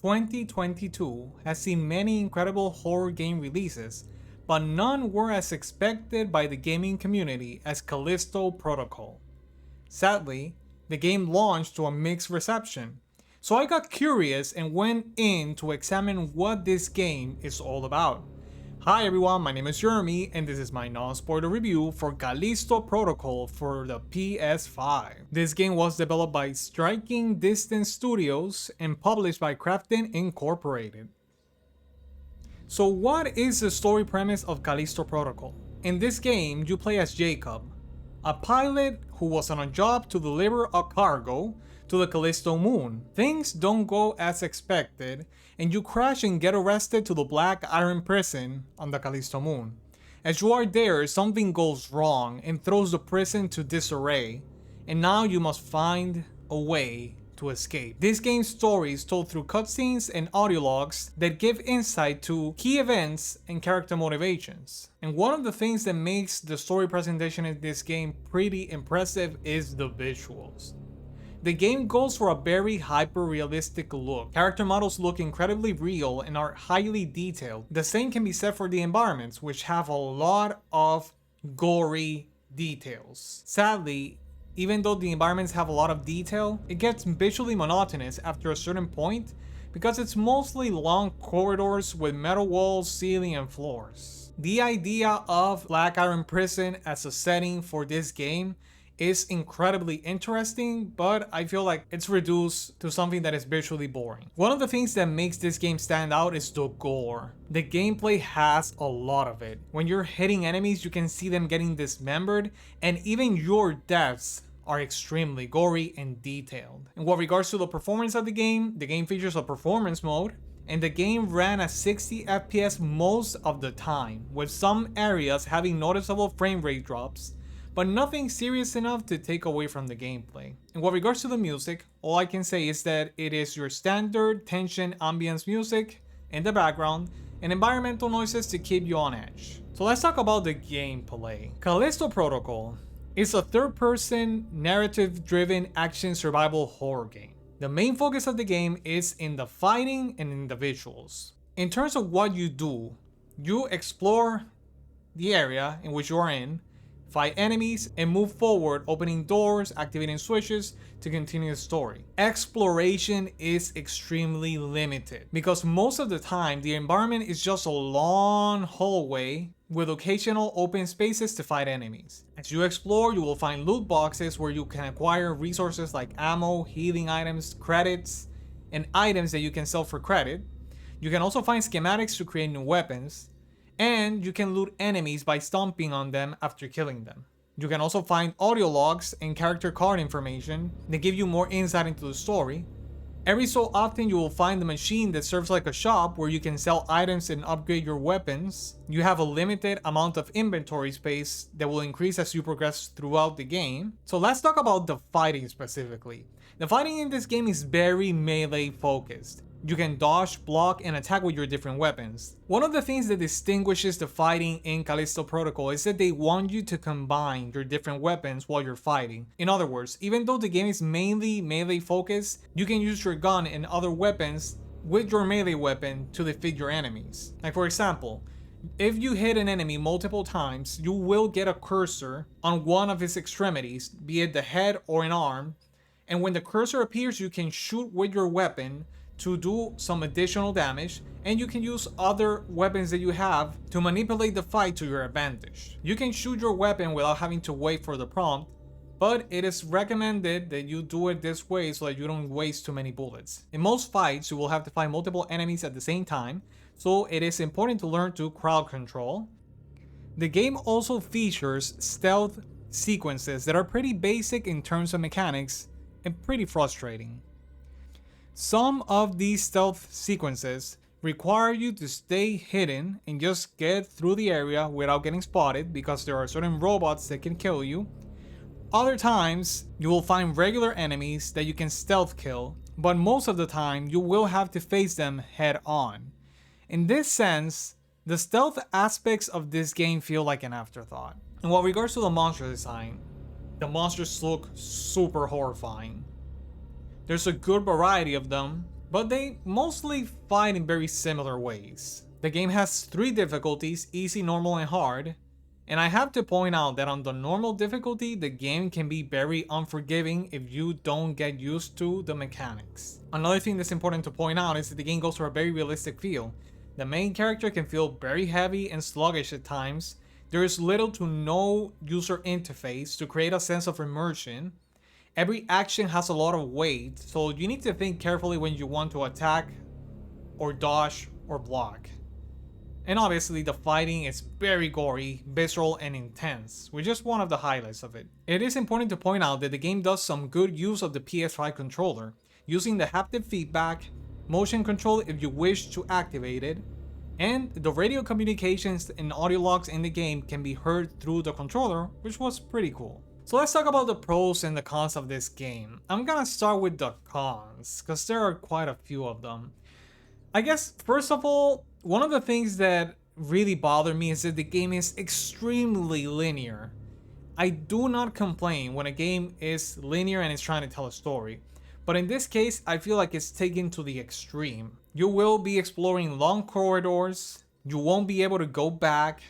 2022 has seen many incredible horror game releases, but none were as expected by the gaming community as Callisto Protocol. Sadly, the game launched to a mixed reception, so I got curious and went in to examine what this game is all about. Hi everyone, my name is Jeremy and this is my non-spoiler review for Callisto Protocol for the PS5. This game was developed by Striking Distance Studios and published by Crafton Incorporated. So what is the story premise of Callisto Protocol? In this game, you play as Jacob, a pilot who was on a job to deliver a cargo to the Callisto moon. Things don't go as expected, and you crash and get arrested to the Black Iron prison on the Callisto moon. As you are there, something goes wrong and throws the prison to disarray, and now you must find a way to escape. This game's story is told through cutscenes and audio logs that give insight to key events and character motivations. And one of the things that makes the story presentation in this game pretty impressive is the visuals. The game goes for a very hyper-realistic look. Character models look incredibly real and are highly detailed. The same can be said for the environments, which have a lot of gory details. Sadly, even though the environments have a lot of detail, it gets visually monotonous after a certain point because it's mostly long corridors with metal walls, ceiling, and floors. The idea of Black Iron Prison as a setting for this game is incredibly interesting, but I feel like it's reduced to something that is visually boring. One of the things that makes this game stand out is the gore. The gameplay has a lot of it. When you're hitting enemies, you can see them getting dismembered, and even your deaths are extremely gory and detailed. In what regards to the performance of the game features a performance mode, and the game ran at 60 FPS most of the time, with some areas having noticeable frame rate drops, but nothing serious enough to take away from the gameplay. In what regards to the music, all I can say is that it is your standard tension ambience music in the background and environmental noises to keep you on edge. So let's talk about the gameplay. Callisto Protocol is a third-person, narrative-driven action survival horror game. The main focus of the game is in the fighting and in the visuals. In terms of what you do, you explore the area in which you are in, fight enemies, and move forward, opening doors, activating switches to continue the story. Exploration is extremely limited because most of the time the environment is just a long hallway with occasional open spaces to fight enemies. As you explore, you will find loot boxes where you can acquire resources like ammo, healing items, credits, and items that you can sell for credit. You can also find schematics to create new weapons, and you can loot enemies by stomping on them after killing them. You can also find audio logs and character card information that give you more insight into the story. Every so often you will find the machine that serves like a shop where you can sell items and upgrade your weapons. You have a limited amount of inventory space that will increase as you progress throughout the game. So let's talk about the fighting specifically. The fighting in this game is very melee focused. You can dodge, block, and attack with your different weapons. One of the things that distinguishes the fighting in Callisto Protocol is that they want you to combine your different weapons while you're fighting. In other words, even though the game is mainly melee focused, you can use your gun and other weapons with your melee weapon to defeat your enemies. Like for example, if you hit an enemy multiple times, you will get a cursor on one of its extremities, be it the head or an arm, and when the cursor appears, you can shoot with your weapon to do some additional damage, and you can use other weapons that you have to manipulate the fight to your advantage. You can shoot your weapon without having to wait for the prompt, but it is recommended that you do it this way so that you don't waste too many bullets. In most fights, you will have to fight multiple enemies at the same time, so it is important to learn to crowd control. The game also features stealth sequences that are pretty basic in terms of mechanics and pretty frustrating. Some of these stealth sequences require you to stay hidden and just get through the area without getting spotted because there are certain robots that can kill you. Other times, you will find regular enemies that you can stealth kill, but most of the time you will have to face them head on. In this sense, the stealth aspects of this game feel like an afterthought. In what regards to the monster design, the monsters look super horrifying. There's a good variety of them, but they mostly fight in very similar ways. The game has 3 difficulties, easy, normal, and hard, and I have to point out that on the normal difficulty, the game can be very unforgiving if you don't get used to the mechanics. Another thing that's important to point out is that the game goes for a very realistic feel. The main character can feel very heavy and sluggish at times. There is little to no user interface to create a sense of immersion. Every action has a lot of weight, so you need to think carefully when you want to attack, or dodge, or block. And obviously the fighting is very gory, visceral, and intense, which is one of the highlights of it. It is important to point out that the game does some good use of the PS5 controller, using the haptic feedback, motion control if you wish to activate it, and the radio communications and audio logs in the game can be heard through the controller, which was pretty cool. So let's talk about the pros and the cons of this game. I'm gonna start with the cons, because there are quite a few of them. I guess, first of all, one of the things that really bother me is that the game is extremely linear. I do not complain when a game is linear and is trying to tell a story, but in this case, I feel like it's taken to the extreme. You will be exploring long corridors, you won't be able to go back,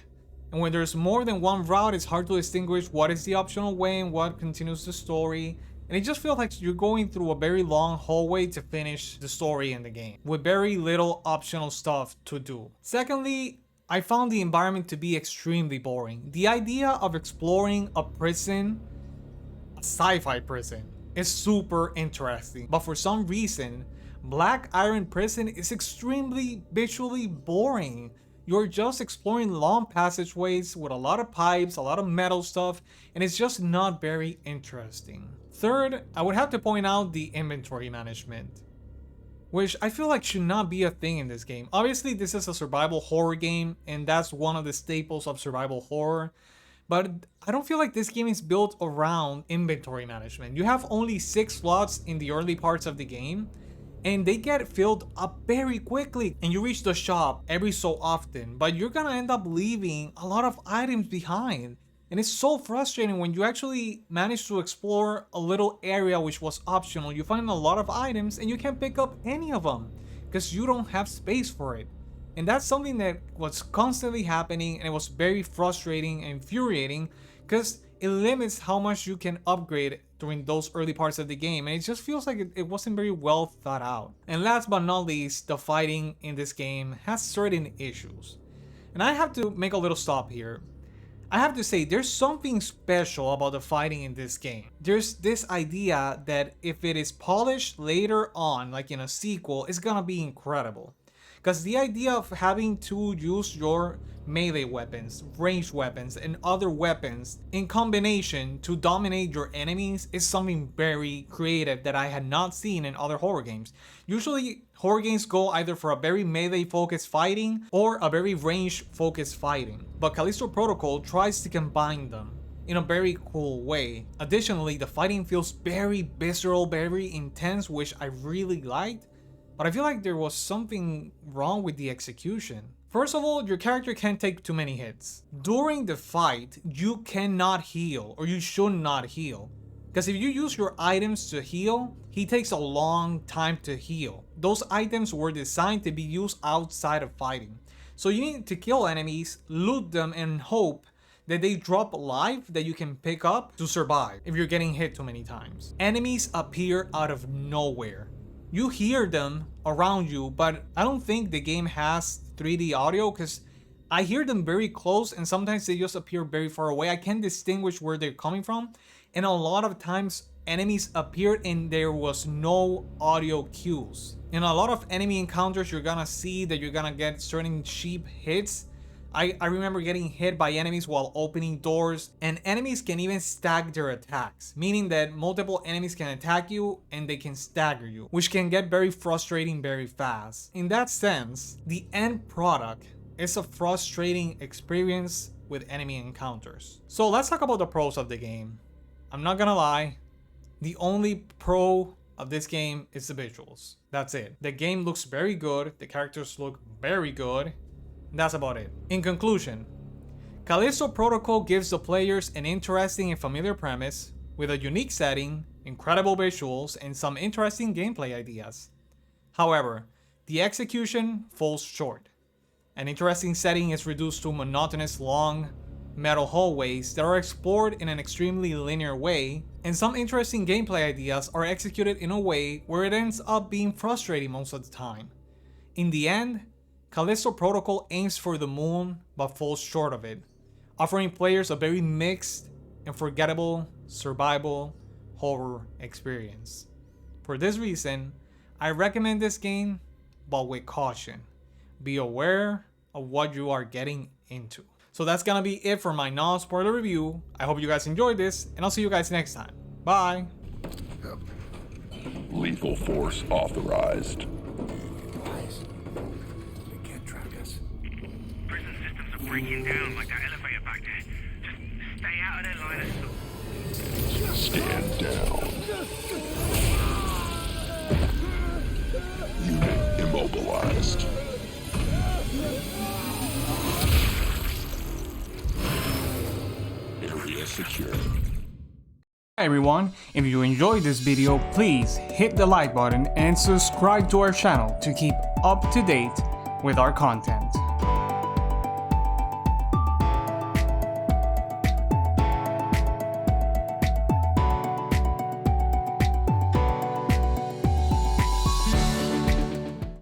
and when there's more than one route, it's hard to distinguish what is the optional way and what continues the story. And it just feels like you're going through a very long hallway to finish the story in the game, with very little optional stuff to do. Secondly, I found the environment to be extremely boring. The idea of exploring a prison, a sci-fi prison, is super interesting. But for some reason, Black Iron Prison is extremely visually boring. You're just exploring long passageways with a lot of pipes, a lot of metal stuff, and it's just not very interesting. Third, I would have to point out the inventory management, which I feel like should not be a thing in this game. Obviously, this is a survival horror game, and that's one of the staples of survival horror, but I don't feel like this game is built around inventory management. You have only 6 slots in the early parts of the game, and they get filled up very quickly, and you reach the shop every so often, but you're gonna end up leaving a lot of items behind. And it's so frustrating when you actually manage to explore a little area which was optional. You find a lot of items and you can't pick up any of them because you don't have space for it. And that's something that was constantly happening, and it was very frustrating and infuriating because it limits how much you can upgrade during those early parts of the game, and it just feels like it wasn't very well thought out. And last but not least, the fighting in this game has certain issues. And I have to make a little stop here. I have to say, there's something special about the fighting in this game. There's this idea that if it is polished later on, like in a sequel, it's gonna be incredible. Because the idea of having to use your melee weapons, ranged weapons, and other weapons in combination to dominate your enemies is something very creative that I had not seen in other horror games. Usually, horror games go either for a very melee-focused fighting or a very range-focused fighting, but Callisto Protocol tries to combine them in a very cool way. Additionally, the fighting feels very visceral, very intense, which I really liked, but I feel like there was something wrong with the execution. First of all, your character can't take too many hits. During the fight, you cannot heal, or you should not heal. Because if you use your items to heal, he takes a long time to heal. Those items were designed to be used outside of fighting. So you need to kill enemies, loot them, and hope that they drop life that you can pick up to survive if you're getting hit too many times. Enemies appear out of nowhere. You hear them around you, but I don't think the game has 3D audio because I hear them very close and sometimes they just appear very far away. I can't distinguish where they're coming from, and a lot of times enemies appeared and there was no audio cues. In a lot of enemy encounters, you're gonna see that you're gonna get certain cheap hits. I remember getting hit by enemies while opening doors, and enemies can even stack their attacks, meaning that multiple enemies can attack you and they can stagger you, which can get very frustrating very fast. In that sense, the end product is a frustrating experience with enemy encounters. So let's talk about the pros of the game. I'm not gonna lie, the only pro of this game is the visuals. That's it. The game looks very good, the characters look very good. That's about it. In conclusion, Callisto Protocol gives the players an interesting and familiar premise with a unique setting, incredible visuals, and some interesting gameplay ideas. However, the execution falls short. An interesting setting is reduced to monotonous long metal hallways that are explored in an extremely linear way, and some interesting gameplay ideas are executed in a way where it ends up being frustrating most of the time. In the end, Callisto Protocol aims for the moon but falls short of it, offering players a very mixed and forgettable survival horror experience. For this reason, I recommend this game, but with caution. Be aware of what you are getting into. So that's gonna be it for my non-spoiler review. I hope you guys enjoyed this, and I'll see you guys next time. Bye! Lethal force authorized. Guys, they can't track us. Prison systems are breaking down like that elevator back there. Just stay out of their line of sight. Stand down. Unit immobilized. Area secure. Hi everyone, if you enjoyed this video, please hit the like button and subscribe to our channel to keep up to date with our content.